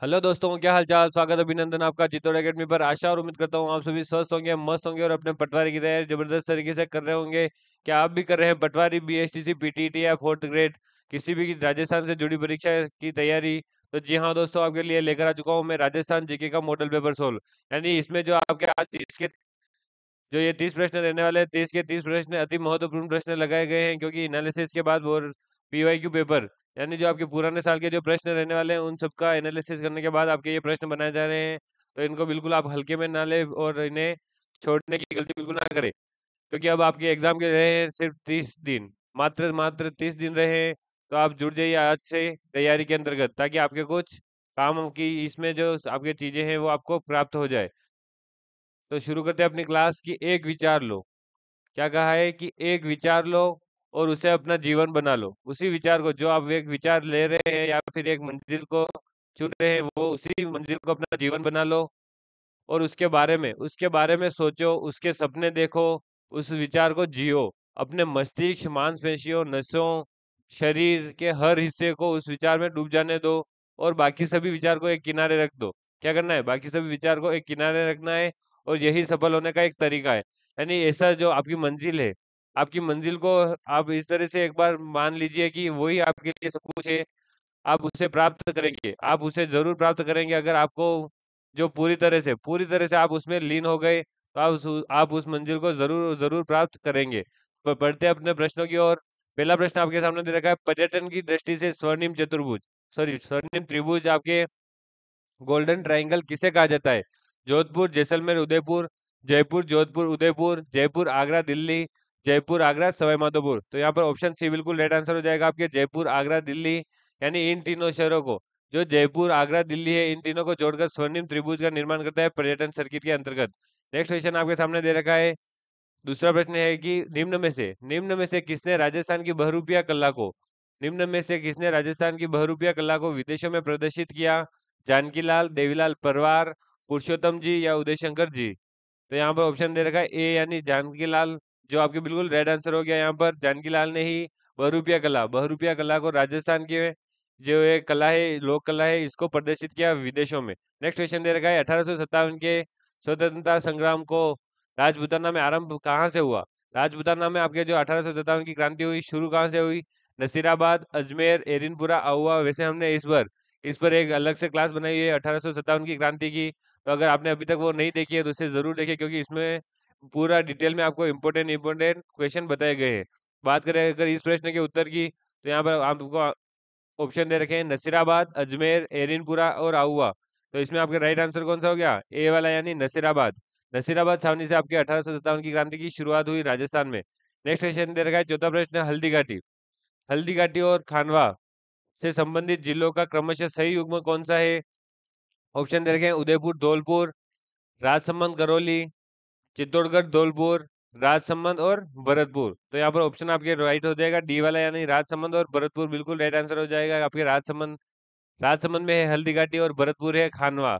Hello दोस्तों, क्या हाल चाल। स्वागत है अभिनंदन आपका चित्तौड़ एकेडमी पर। आशा और उम्मीद करता हूँ आप सभी स्वस्थ होंगे, मस्त होंगे और अपने पटवारी की तैयारी जबरदस्त तरीके से कर रहे होंगे। क्या आप भी कर रहे हैं पटवारी, बीएसटीसी, पीटीटी या फोर्थ ग्रेड किसी भी राजस्थान से जुड़ी परीक्षा की तैयारी? तो जी हाँ दोस्तों, आपके लिए लेकर आ चुका हूँ मैं राजस्थान जीके का मॉडल पेपर सोल्व। यानी इसमें जो आपके आज 30 प्रश्न रहने वाले हैं, 30 के 30 प्रश्न अति महत्वपूर्ण प्रश्न लगाए गए हैं, क्योंकि एनालिसिस के बाद वो पीवाईक्यू पेपर यानी जो आपके पुराने साल के जो प्रश्न रहने वाले हैं उन सबका एनालिसिस करने के बाद आपके ये प्रश्न बनाए जा रहे हैं। तो इनको बिल्कुल आप हल्के में ना ले और इन्हें छोड़ने की गलती बिल्कुल ना करें, क्योंकि अब आपके एग्जाम के रहे हैं सिर्फ 30 दिन, मात्र मात्र 30 दिन रहे हैं। तो आप जुड़ जाइए आज से तैयारी के अंतर्गत, ताकि आपके कुछ काम की इसमें जो आपके चीजें हैं वो आपको प्राप्त हो जाए। तो शुरू करते हैं अपनी क्लास की। एक विचार लो। क्या कहा है कि एक विचार लो और उसे अपना जीवन बना लो। उसी विचार को, जो आप एक विचार ले रहे हैं या फिर एक मंजिल को चुन रहे हैं, वो उसी मंजिल को अपना जीवन बना लो। और उसके बारे में सोचो, उसके सपने देखो, उस विचार को जियो। अपने मस्तिष्क, मांसपेशियों, नसों, शरीर के हर हिस्से को उस विचार में डूब जाने दो। और बाकी सभी विचार को एक किनारे रख दो। क्या करना है? बाकी सभी विचार को एक किनारे रखना है। और यही सफल होने का एक तरीका है। यानी ऐसा जो आपकी मंजिल है, आपकी मंजिल को आप इस तरह से एक बार मान लीजिए कि वही आपके लिए सब कुछ है। आप उसे प्राप्त करेंगे, आप उसे जरूर प्राप्त करेंगे, अगर आपको जो पूरी तरह से आप उसमें लीन हो गए तो आप उस मंजिल को जरूर जरूर प्राप्त करेंगे। बढ़ते हैं अपने प्रश्नों की ओर। पहला प्रश्न आपके सामने दे रखा है, पर्यटन की दृष्टि से स्वर्णिम चतुर्भुज, सॉरी स्वर्णिम त्रिभुज, आपके गोल्डन ट्रायंगल किसे कहा जाता है? जोधपुर, जैसलमेर, उदयपुर, जयपुर, जोधपुर, उदयपुर, जयपुर, आगरा, दिल्ली, जयपुर, आगरा, सवाई माधोपुर। तो यहाँ पर ऑप्शन सी बिल्कुल राइट आंसर हो जाएगा आपके, जयपुर, आगरा, दिल्ली। यानी इन तीनों शहरों को, जो जयपुर, आगरा, दिल्ली है, इन तीनों को जोड़कर स्वर्णिम त्रिभुज का निर्माण करता है पर्यटन सर्किट के अंतर्गत। नेक्स्ट क्वेश्चन आपके सामने दे रखा है। दूसरा प्रश्न है कि निम्न में से किसने राजस्थान की बहुरूपिया कला को निम्न में से किसने राजस्थान की बहुरूपिया कला को विदेशों में प्रदर्शित किया? जानकीलाल, देवीलाल परवार, पुरुषोत्तम जी या उदय शंकर जी? तो यहाँ पर ऑप्शन दे रखा है ए यानी जानकीलाल, जो आपके बिल्कुल रेड आंसर हो गया। यहाँ पर जानकीलाल ने ही बहुरूपिया कला को राजस्थान के जो ये कला है, लोक कला है, इसको प्रदर्शित किया विदेशों में। नेक्स्ट क्वेश्चन दे रखा है, 1857 के स्वतंत्रता संग्राम को राजपूताना में आरंभ कहाँ से हुआ? राजपूताना में आपके जो 1857 की क्रांति हुई, शुरू कहाँ से हुई? नसीराबाद, अजमेर, एरिनपुरा, आहुआ। वैसे हमने इस पर एक अलग से क्लास बनाई है 1857 की क्रांति की। तो अगर आपने अभी तक वो नहीं देखी है तो उसे जरूर देखिए, क्योंकि इसमें पूरा डिटेल में आपको इम्पोर्टेंट इम्पोर्टेंट क्वेश्चन बताए गए हैं। बात करें अगर इस प्रश्न के उत्तर की, तो यहाँ पर आपको ऑप्शन दे रखे हैं, नसीराबाद, अजमेर, एरिनपुरा और आहुआ। तो इसमें आपका राइट आंसर कौन सा हो गया? ए वाला, यानी नसीराबाद। नसीराबाद छावनी से आपके 1857 की क्रांति की शुरुआत हुई राजस्थान में। नेक्स्ट क्वेश्चन दे रखा है, चौथा प्रश्न, हल्दी घाटी। हल्दी घाटी और खानवा से संबंधित जिलों का क्रमशः सही युग्म कौन सा है? ऑप्शन दे रखे हैं, उदयपुर, धौलपुर, राजसमंद, करौली, चित्तौड़गढ़, धौलपुर, राजसमंद और भरतपुर। तो यहाँ पर ऑप्शन आपके राइट हो जाएगा, डी वाला, यानी राजसमंद और भरतपुर बिल्कुल राइट आंसर हो जाएगा आपके। राजसमंद में है हल्दी घाटी और भरतपुर है खानवा।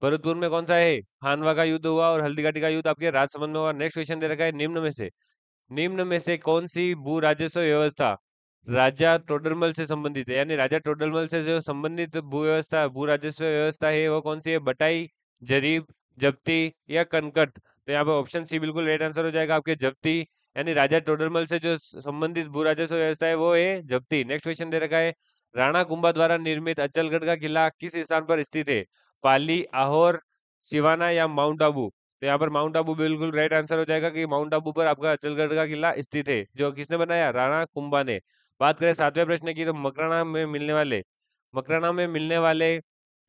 भरतपुर में कौन सा है? खानवा का युद्ध हुआ और हल्दी घाटी का युद्ध आपके राजसमंद में हुआ। नेक्स्ट क्वेश्चन दे रखा है, निम्न में से कौन सी भू राजस्व व्यवस्था राजा टोडरमल से संबंधित है? यानी राजा टोडरमल से जो संबंधित भू राजस्व व्यवस्था है वो कौन सी है? बटाई, जरीब, जब्ती या कनकट? तो यहाँ पे ऑप्शन सी बिल्कुल राइट आंसर हो जाएगा आपके, जब्ती। यानी राजा टोडरमल से जो संबंधित भू राजस्व व्यवस्था है वो है जब्ती। नेक्स्ट क्वेश्चन दे रखा है, राणा कुंभा द्वारा निर्मित अचलगढ़ का किला किस स्थान पर स्थित है? पाली, आहोर, सिवाना या माउंट आबू? तो यहाँ पर माउंट आबू बिल्कुल राइट आंसर हो जाएगा, कि माउंट आबू पर आपका अचलगढ़ का किला स्थित है, जो किसने बनाया? राणा कुंभा ने। बात करें सातवें प्रश्न की, तो मकराना में मिलने वाले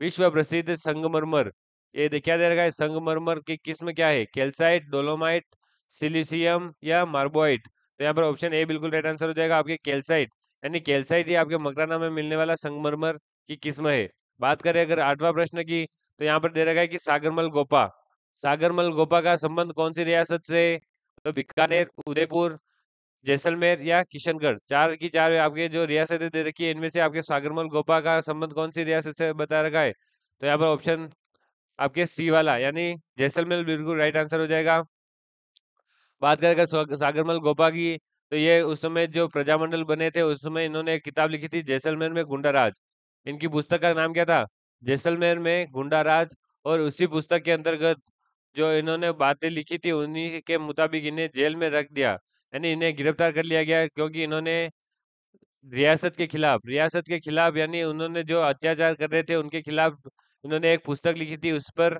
विश्व प्रसिद्ध संगमरमर, क्या दे रखा है? संगमरमर की किस्म क्या है? कैल्साइट, डोलोमाइट, सिलिसियम या मार्बोइट? तो यहाँ पर ऑप्शन ए बिल्कुल राइट आंसर हो जाएगा आपके, कैल्साइट। यानी कैल्साइट ही आपके मकराना में मिलने वाला संगमरमर की किस्म है। बात करें अगर आठवां प्रश्न की, तो यहाँ पर दे रखा है कि सागरमल गोपा का संबंध कौन सी रियासत से है? तो बीकानेर, उदयपुर, जैसलमेर या किशनगढ़? चार की चार आपके जो रियासतें दे रखी है, इनमें से आपके सागरमल गोपा का संबंध कौन सी रियासत से बता रखा है? तो यहाँ पर ऑप्शन आपके सी वाला, यानी जैसलमेर बिल्कुल राइट आंसर हो जाएगा। बात करें अगर सागरमल गोपा की, तो ये उस समय जो प्रजामंडल बने थे उस समय इन्होंने एक किताब लिखी थी, जैसलमेर में गुंडा राज। इनकी पुस्तक का नाम क्या था? जैसलमेर में गुंडा राज, और उसी पुस्तक के अंतर्गत जो इन्होंने बातें लिखी थी उन्हीं के मुताबिक इन्हें जेल में रख दिया, यानी इन्हें गिरफ्तार कर लिया गया क्योंकि इन्होंने रियासत के खिलाफ यानी उन्होंने जो अत्याचार कर रहे थे उनके खिलाफ उन्होंने एक पुस्तक लिखी थी उस पर,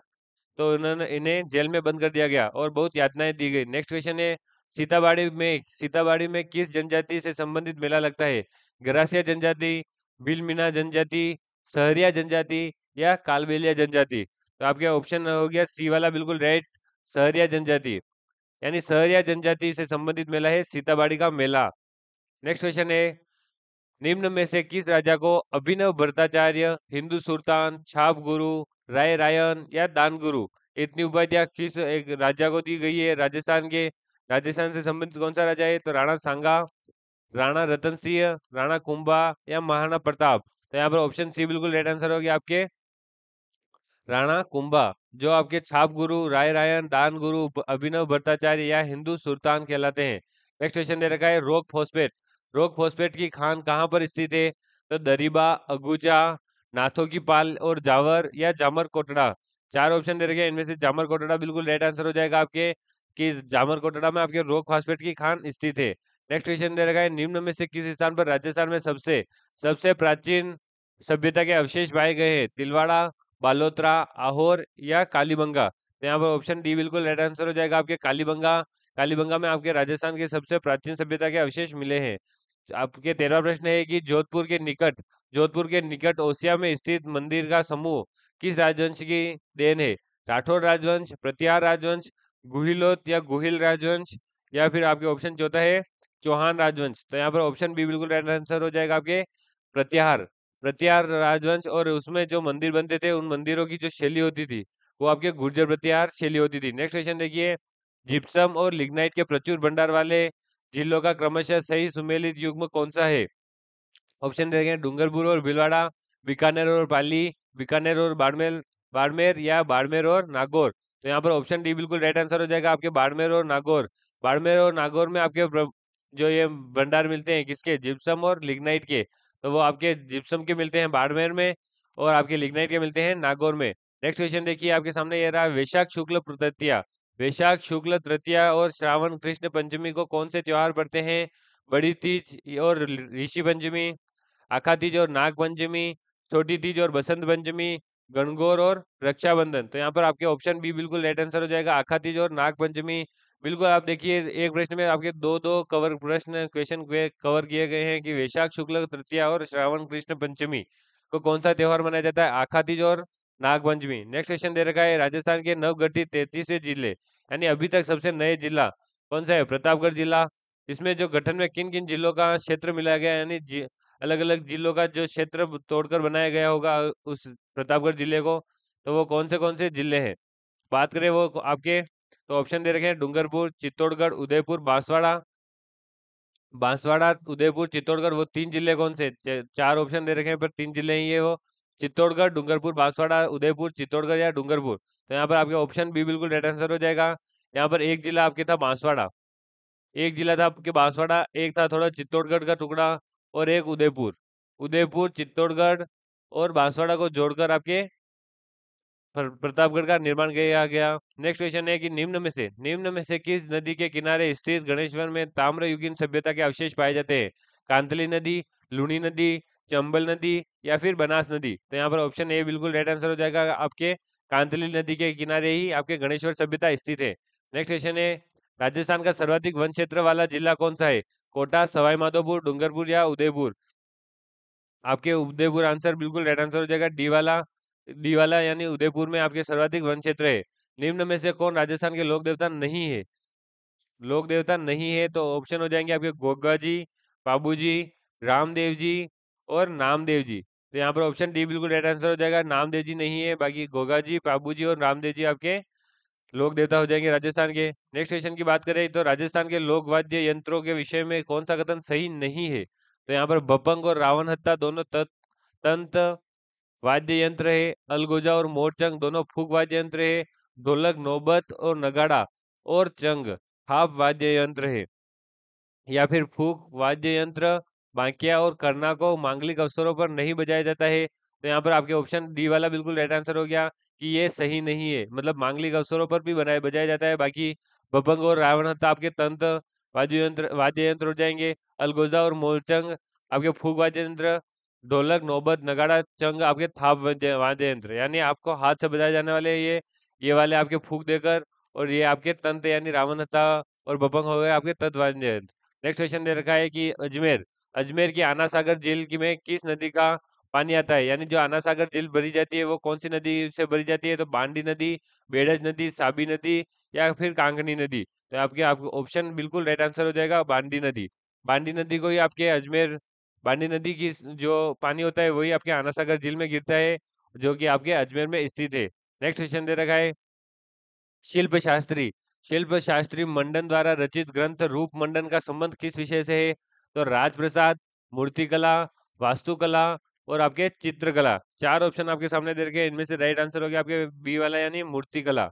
तो उन्होंने इन्हें जेल में बंद कर दिया गया और बहुत यातनाएं दी गई। नेक्स्ट क्वेश्चन है, सीताबाड़ी में किस जनजाति से संबंधित मेला लगता है? गरासिया जनजाति, बिलमिना जनजाति, सहरिया जनजाति या कालबेलिया जनजाति? तो आपके ऑप्शन हो गया सी वाला बिल्कुल राइट, सहरिया जनजाति, यानी सहरिया जनजाति से संबंधित मेला है सीताबाड़ी का मेला। नेक्स्ट क्वेश्चन है, निम्न में से किस राजा को अभिनव भट्टाचार्य, हिंदू सुल्तान, छाप गुरु, राय रायन या दान गुरु, इतनी उपाधियां किस एक राजा को दी गई है? राजस्थान से संबंधित कौन सा राजा है? तो राणा सांगा, राणा रतन सिंह, राणा कुंभा या महाराणा प्रताप? तो यहाँ पर ऑप्शन सी बिल्कुल राइट आंसर हो गया आपके राणा कुंभा, जो आपके छाप गुरु, राय रायन, दान गुरु, अभिनव भट्टाचार्य या हिंदू सुल्तान कहलाते हैं। नेक्स्ट क्वेश्चन दे रखा है, रोक फॉस्फेट की खान कहाँ पर स्थित है? तो दरिबा, अगुचा, नाथों की पाल और जावर या जामर कोटड़ा? चार ऑप्शन दे रखे हैं, इनमें से जामर कोटड़ा बिल्कुल राइट आंसर हो जाएगा आपके, कि जामर कोटड़ा में आपके रोक फॉस्फेट की खान स्थित है। नेक्स्ट क्वेश्चन दे रखा है, निम्न में से किस स्थान पर राजस्थान में सबसे सबसे प्राचीन सभ्यता के अवशेष पाए गए हैं? तिलवाड़ा, बालोतरा, आहोर या कालीबंगा? तो यहाँ पर ऑप्शन डी बिल्कुल राइट आंसर हो जाएगा आपके कालीबंगा। कालीबंगा में आपके राजस्थान के सबसे प्राचीन सभ्यता के अवशेष मिले हैं। आपके 13वां प्रश्न है कि जोधपुर के निकट ओसिया में स्थित मंदिर का समूह किस राजवंश की देन है? राठौर राजवंश, प्रतिहार राजवंश, गुहिलोत या गुहिल राजवंश, या फिर आपके ऑप्शन चौथा है चौहान राजवंश? तो यहाँ पर ऑप्शन बी बिल्कुल राइट आंसर हो जाएगा आपके प्रतिहार प्रतिहार राजवंश। और उसमें जो मंदिर बनते थे उन मंदिरों की जो शैली होती थी वो आपके गुर्जर प्रतिहार शैली होती थी। नेक्स्ट क्वेश्चन देखिए, जिप्सम और लिग्नाइट के प्रचुर भंडार वाले जिलों का क्रमशः सही सुमेलित युग्म कौन सा है? ऑप्शन देंगे डूंगरपुर और भीलवाड़ा, बीकानेर और पाली, बीकानेर और बाड़मेर बाड़मेर या बाड़मेर और नागौर? तो यहाँ पर ऑप्शन डी बिल्कुल राइट आंसर हो जाएगा आपके बाड़मेर और नागौर में आपके जो ये भंडार मिलते हैं किसके? जिप्सम और लिग्नाइट के। तो वो आपके जिप्सम के मिलते हैं बाड़मेर में और आपके लिग्नाइट के मिलते हैं नागौर में। नेक्स्ट क्वेश्चन देखिए आपके सामने ये रहा, वैशाख शुक्ल तृतीया और श्रावण कृष्ण पंचमी को कौन से त्योहार पड़ते हैं? बड़ी तीज और ऋषि पंचमी, आखा तीज और नाग पंचमी, छोटी तीज और बसंत पंचमी, गणगौर और रक्षाबंधन? तो यहाँ पर आपके ऑप्शन बी बिल्कुल राइट आंसर हो जाएगा, आखा तीज और नाग पंचमी। बिल्कुल आप देखिए एक प्रश्न में आपके दो दो क्वेश्चन कवर किए गए हैं कि वैशाख शुक्ल तृतीया और श्रावण कृष्ण पंचमी को कौन सा त्योहार मनाया जाता है? आखा तीज और नाग पंचमी। नेक्स्ट क्वेश्चन दे रखा है, राजस्थान के नवगठित 33 जिले यानी अभी तक सबसे नए जिला कौन सा है? प्रतापगढ़ जिला। इसमें जो गठन में किन किन जिलों का क्षेत्र मिलाया गया है, यानी अलग अलग जिलों का जो क्षेत्र तोड़कर बनाया गया होगा उस प्रतापगढ़ जिले को, तो वो कौन से जिले हैं? बात करें वो आपके, तो ऑप्शन दे रखे हैं डूंगरपुर, चित्तौड़गढ़, उदयपुर, बांसवाड़ा। उदयपुर, चित्तौड़गढ़, वो तीन जिले कौन से? चार ऑप्शन दे रखे हैं पर तीन जिले ही है वो, चित्तौड़गढ़, डूंगरपुर, बांसवाड़ा, उदयपुर, चित्तौड़गढ़ या डूंगरपुर? तो यहाँ पर आपके ऑप्शन बी बिल्कुल राइट आंसर हो जाएगा। यहाँ पर एक जिला आपके था बांसवाड़ा, एक जिला था आपके बांसवाड़ा, एक था थोड़ा चित्तौड़गढ़ का टुकड़ा, और एक उदयपुर, चित्तौड़गढ़ और बांसवाड़ा को जोड़कर आपके प्रतापगढ़ का निर्माण किया गया। नेक्स्ट क्वेश्चन है कि निम्न में से किस नदी के किनारे स्थित गणेश्वर में ताम्रयुगीन सभ्यता के अवशेष पाए जाते हैं? कांतली नदी, लूनी नदी, चंबल नदी या फिर बनास नदी? तो यहाँ पर ऑप्शन ए बिल्कुल राइट आंसर हो जाएगा आपके, कांतली नदी के किनारे ही आपके गणेश्वर सभ्यता स्थित है। नेक्स्ट क्वेश्चन है, राजस्थान का सर्वाधिक वन क्षेत्र वाला जिला कौन सा है? कोटा, सवाई माधोपुर, डूंगरपुर या उदयपुर? आपके उदयपुर आंसर बिल्कुल राइट आंसर हो जाएगा, डी वाला यानी उदयपुर में आपके सर्वाधिक वन क्षेत्र है। निम्न में से कौन राजस्थान के लोक देवता नहीं है? तो ऑप्शन हो जाएंगे आपके गोगा जी, बाबू जी, रामदेव जी और नामदेव जी। तो यहाँ पर ऑप्शन डी बिल्कुल राइट आंसर हो जाएगा, नामदेव जी नहीं है, बाकी गोगा जी, बाबू जी और रामदेव जी आपके लोक देवता हो जाएंगे राजस्थान के। नेक्स्ट क्वेश्चन की बात करें तो राजस्थान के लोक वाद्य यंत्रों के विषय में कौन सा कथन सही नहीं है? तो यहाँ पर बपंग और रावण हत्ता दोनों तंत्र वाद्य यंत्र है, अलगोजा और मोरचंग दोनों फूक वाद्य यंत्र है, ढोलक, नौबत और नगाड़ा और चंग हाफ वाद्य यंत्र है, या फिर फूक वाद्य यंत्र बांकिया और करना को मांगलिक अवसरों पर नहीं बजाया जाता है? तो यहाँ पर आपके ऑप्शन डी वाला बिल्कुल राइट आंसर हो गया कि ये सही नहीं है। मतलब मांगलिक अवसरों पर भी बनाए बजाया जाता है, बाकी बभंग और रावण हत्था आपके तंत्र वाद्य यंत्र हो जाएंगे। अलगोजा और मोरचंग आपके फूक वाद्य यंत्र। ढोलक, नौबत, नगाड़ा, चंग आपके थाप वाद्य यंत्र, यानी आपको हाथ से बजाए जाने वाले ये वाले आपके फूक देकर, और ये आपके तंत्र यानी रावण हत्था और बभंग हो गए आपके तत् वाद्य यंत्र। नेक्स्ट क्वेश्चन दे रखा है कि अजमेर अजमेर की आना सागर झील में किस नदी का पानी आता है, यानी जो आना सागर झील भरी जाती है वो कौन सी नदी से भरी जाती है? तो बांडी नदी, बेड़ज नदी, साबी नदी या फिर कांगनी नदी। तो आपके आपको ऑप्शन बिल्कुल राइट आंसर हो जाएगा बांडी नदी। बांडी नदी को ही आपके अजमेर बांडी नदी की जो पानी होता है वही आपके आना सागर झील में गिरता है, जो कि आपके अजमेर में स्थित है। नेक्स्ट क्वेश्चन दे रखा है शिल्प शास्त्री शिल्प शास्त्री मंडन द्वारा रचित ग्रंथ रूप मंडन का संबंध किस विषय से है? तो राजप्रसाद, मूर्तिकला, वास्तुकला और आपके चित्रकला। चार ऑप्शन आपके सामने दे रखे हैं, इनमें से राइट आंसर हो गया आपके बी वाला यानी मूर्तिकला।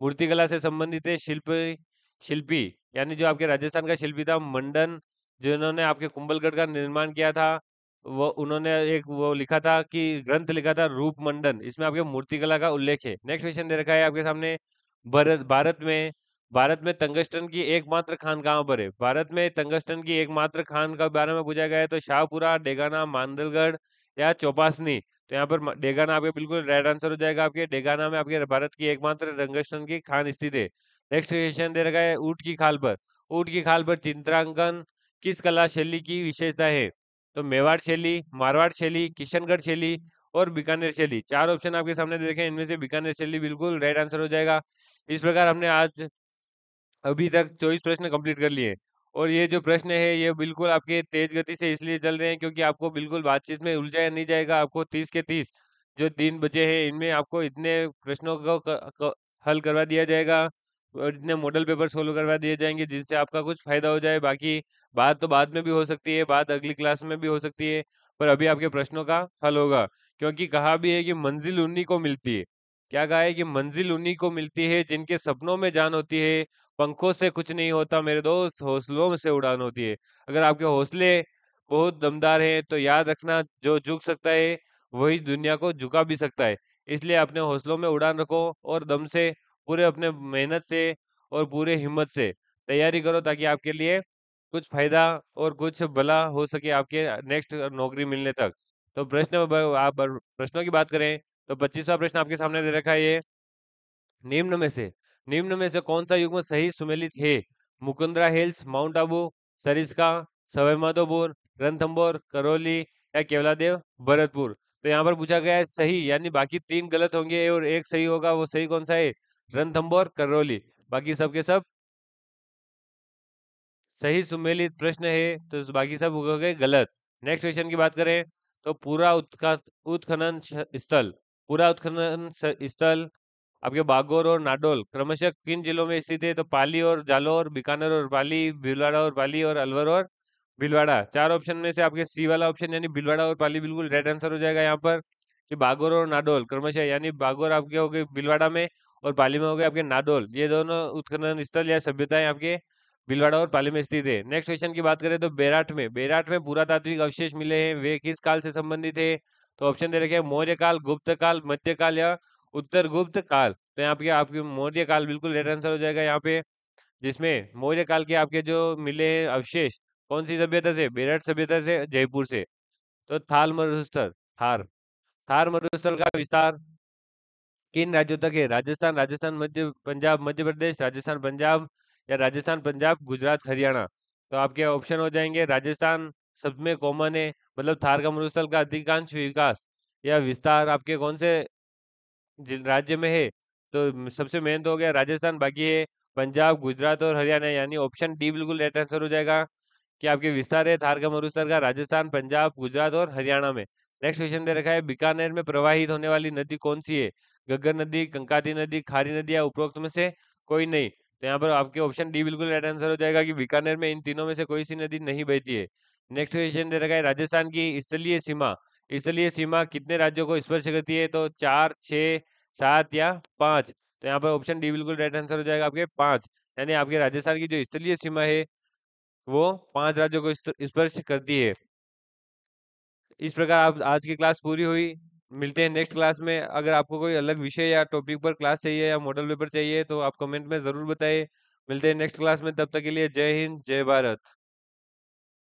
मूर्तिकला से संबंधित है शिल्पी, यानी जो आपके राजस्थान का शिल्पी था मंडन, जिन्होंने आपके कुंभलगढ़ का निर्माण किया था, वो उन्होंने एक वो लिखा था कि ग्रंथ लिखा था रूप मंडन, इसमें आपके मूर्तिकला का उल्लेख है। नेक्स्ट क्वेश्चन दे रखा है आपके सामने भारत भारत में टंगस्टन की एकमात्र खान कहाँ पर है? भारत में टंगस्टन की एकमात्र खान के बारे में पूछा गया है, तो शाहपुरा, डेगाना, मांडलगढ़ या चौपासनी। तो यहाँ पर डेगाना आपके बिल्कुल राइट आंसर हो जाएगा। आपके डेगाना में आपके भारत की एकमात्र टंगस्टन की खान स्थित है। नेक्स्ट क्वेश्चन दे रखा है ऊंट की खाल पर चित्रांकन किस कला शैली की विशेषता है? तो मेवाड़ शैली, मारवाड़ शैली, किशनगढ़ शैली और बीकानेर शैली। चार ऑप्शन आपके सामने दे रखे हैं, इनमें से बीकानेर शैली बिल्कुल राइट आंसर हो जाएगा। इस प्रकार हमने आज अभी तक 24 प्रश्न कंप्लीट कर लिए, और ये जो प्रश्न है ये बिल्कुल आपके तेज गति से इसलिए चल रहे हैं क्योंकि आपको बिल्कुल बातचीत में उलझाया नहीं जाएगा। आपको 30 के 30 जो दिन बचे हैं इनमें आपको इतने प्रश्नों को हल करवा दिया जाएगा, और इतने मॉडल पेपर सोल्व करवा दिए जाएंगे जिनसे आपका कुछ फायदा हो जाए। बाकी बात तो बाद में भी हो सकती है, बात अगली क्लास में भी हो सकती है, पर अभी आपके प्रश्नों का हल होगा। क्योंकि कहा भी है कि मंजिल उन्हीं को मिलती है। क्या कहा है कि मंजिल उन्हीं को मिलती है जिनके सपनों में जान होती है, पंखों से कुछ नहीं होता मेरे दोस्त, हौसलों से उड़ान होती है। अगर आपके हौसले बहुत दमदार हैं तो याद रखना, जो झुक सकता है वही दुनिया को झुका भी सकता है। इसलिए अपने हौसलों में उड़ान रखो और दम से, पूरे अपने मेहनत से और पूरे हिम्मत से तैयारी करो, ताकि आपके लिए कुछ फायदा और कुछ भला हो सके आपके नेक्स्ट नौकरी मिलने तक। तो आप प्रश्नों की बात करें तो 25वां प्रश्न आपके सामने दे रखा है ये, निम्न में से कौन सा युग्म सही सुमेलित है? मुकुंदरा हिल्स, माउंट आबू, सरिस्का, सवाई माधोपुर, रणथंबोर, करौली या केवलादेव, भरतपुर। तो यहाँ पर पूछा गया है सही, यानी बाकी तीन गलत होंगे और एक सही होगा। वो सही कौन सा है? रणथंबोर, करौली। बाकी सबके सब सही सुमेलित प्रश्न है, तो बाकी सब हो गए गलत। नेक्स्ट क्वेश्चन की बात करें तो उत्खनन स्थल स्थल आपके बागोर और नाडोल क्रमशः किन जिलों में स्थित है? तो पाली और जालौर, बीकानेर और पाली, भीलवाड़ा और पाली, और अलवर और भीलवाड़ा। चार ऑप्शन में से आपके सी वाला ऑप्शन यानी भीलवाड़ा और पाली बिल्कुल राइट आंसर हो जाएगा यहाँ पर, कि बागोर और नाडोल क्रमशः, यानी बागोर आपके हो गए भीलवाड़ा में और पाली में हो गए आपके नाडोल। ये दोनों उत्खनन स्थल या सभ्यताएं आपके भीलवाड़ा और पाली में स्थित है। नेक्स्ट क्वेश्चन की बात करें तो बेराट में पुरातात्विक अवशेष मिले हैं, वे किस काल से संबंधित है? तो ऑप्शन दे रखे हैं मौर्य काल, गुप्त काल, मध्य काल या उत्तर गुप्त काल। तो यहाँ पे आपके मौर्य काल बिल्कुल राइट आंसर हो जाएगा यहाँ पे, जिसमें मौर्य काल के आपके जो मिले हैं अवशेष कौन सी सभ्यता से? बेरठ सभ्यता से, जयपुर से। तो थार थार मरुस्थल का विस्तार किन राज्यों तक है? राजस्थान मध्य पंजाब मध्य प्रदेश, राजस्थान पंजाब या राजस्थान पंजाब गुजरात हरियाणा। तो आपके ऑप्शन हो जाएंगे राजस्थान सब में कॉमन है, मतलब थार का मरुस्थल का अधिकांश विकास या विस्तार आपके कौन से राज्य में है? तो सबसे मेन तो हो गया राजस्थान, बाकी है पंजाब, गुजरात और हरियाणा, यानी ऑप्शन डी बिल्कुल राइट आंसर हो जाएगा, कि आपके विस्तार है थार का मरुस्थल का राजस्थान, पंजाब, गुजरात और हरियाणा में। नेक्स्ट क्वेश्चन दे रखा है बीकानेर में प्रवाहित होने वाली नदी कौन सी है? गग्गर नदी, कंकाती नदी, खारी नदी या उपरोक्त में से कोई नहीं। तो यहाँ पर आपके ऑप्शन डी बिल्कुल राइट आंसर हो जाएगा, कि बीकानेर में इन तीनों में से कोई सी नदी नहीं बहती है। नेक्स्ट क्वेश्चन दे रखा है राजस्थान की स्थलीय सीमा कितने राज्यों को स्पर्श करती है? तो 4, 6, 7 या 5। तो यहाँ पर ऑप्शन डी बिल्कुल राइट आंसर हो जाएगा आपके 5, यानी आपके राजस्थान की जो स्थलीय सीमा है वो 5 राज्यों को स्पर्श करती है। इस प्रकार आप आज की क्लास पूरी हुई। मिलते हैं नेक्स्ट क्लास में। अगर आपको कोई अलग विषय या टॉपिक पर क्लास चाहिए या मॉडल पेपर चाहिए तो आप कमेंट में ज़रूर बताइए। मिलते हैं नेक्स्ट क्लास में, तब तक के लिए जय हिंद, जय भारत।